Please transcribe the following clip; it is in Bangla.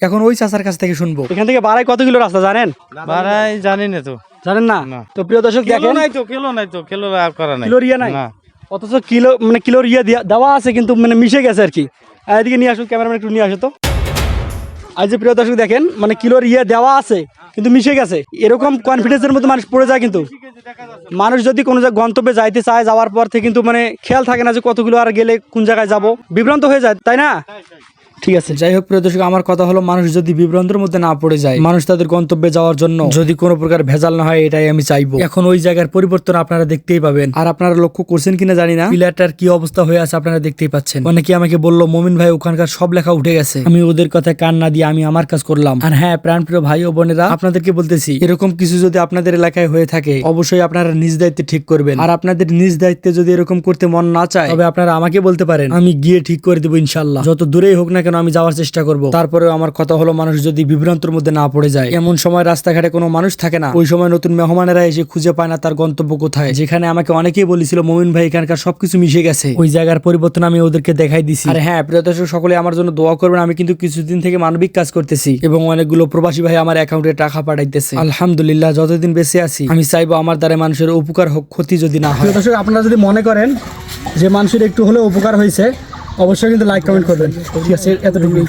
এখন ওই চাচার কাছ থেকে শুনবো। এখান থেকে বাড়াই কত কিলো রাস্তা জানেন? বাড়াই জানি না তো। জানেন না? তো প্রিয় দর্শক কিলো দেখেন, নাই তো, কিলো নাই তো, কিলো আর করা নাই। কিলোর ইয়ে নাই, না। অথচ কিলো মানে কিলোর ইয়ে দেওয়া আছে কিন্তু মানে মিশে গেছে আর কি। এদিকে নিয়ে আসুন, ক্যামেরাম্যান একটু নিয়ে আসো তো। আজ যে প্রিয় দর্শক দেখেন, মানে কিলোর ইয়ে দেওয়া আছে কিন্তু মিশে গেছে। এরকম কনফিডেন্সের মধ্যে মানুষ পড়ে যায়। কিন্তু মানুষ যদি কোনো গন্তব্যে যাইতে চায়, যাওয়ার পর থেকে কিন্তু মানে খেয়াল থাকে না যে কত কিলো আর গেলে কোন জায়গায় যাব, বিভ্রান্ত হয়ে যায়, তাই না? ঠিক আছে, যাই হোক প্রিয় দর্শক, আমার কথা হলো মানুষ যদি বিভ্রান্তের মধ্যে না পড়ে যায়, মানুষ তাদের গন্তব্যে যাওয়ার জন্য যদি কোনো প্রকার ভেজাল না হয়, এটাই আমি চাইবো। এখন ওই জায়গার পরিবর্তন আপনারা দেখতেই পাবেন। আর আপনারা লক্ষ্য করছেন কিনা জানি না, পিলারটার কি অবস্থা হয়ে আছে আপনারা দেখতেই পাচ্ছেন। অনেকে আমাকে বললো, মমিন ভাই ওখানকার সব লেখা উঠে গেছে। আমি ওদের কথায় কান না দিয়ে আমি আমার কাজ করলাম। আর হ্যাঁ প্রাণপ্রিয় ভাই ও বোনেরা, আপনাদেরকে বলতেছি, এরকম কিছু যদি আপনাদের এলাকায় হয়ে থাকে, অবশ্যই আপনারা নিজ দায়িত্বে ঠিক করবেন। আর আপনাদের নিজ দায়িত্বে যদি এরকম করতে মন না চায়, তবে আপনারা আমাকে বলতে পারেন, আমি গিয়ে ঠিক করে দেবো ইনশাল্লাহ। যত দূরেই হোক না কেন আমি যাওয়ার চেষ্টা করব। তারপরেও আমার কথা হলো, মানুষ যদি বিভ্রান্তের মধ্যে না পড়ে যায়, এমন সময় রাস্তাঘাটে কোনো মানুষ থাকে না, ওই সময় নতুন মেহমানেরা এসে খুঁজে পায় না তার গন্তব্য কোথায়। যেখানে আমাকে অনেকেই বলেছিল, মমিন ভাই এখানকার সবকিছু মিশে গেছে, ওই জায়গার পরিবর্তন আমি ওদেরকে দেখাই দিছি। আর হ্যাঁ প্রিয় দর্শক, সকলে আমার জন্য দোয়া করবেন। আমি কিন্তু কিছুদিন থেকে মানবিক কাজ করতেছি এবং অনেকগুলো প্রবাসী ভাই আমার অ্যাকাউন্টে টাকা পাঠাইতেছে। আলহামদুলিল্লাহ, যতদিন বেঁচে আছি আমি চাইবো আমার দ্বারা মানুষের উপকার হোক, ক্ষতি যদি না হয়। প্রিয় দর্শক, আপনারা যদি মনে করেন যে মানুষের একটু হলেও উপকার হয়েছে, অবশ্যই কিন্তু লাইক কমেন্ট করবেন। ঠিক আছে, এতটুকুই।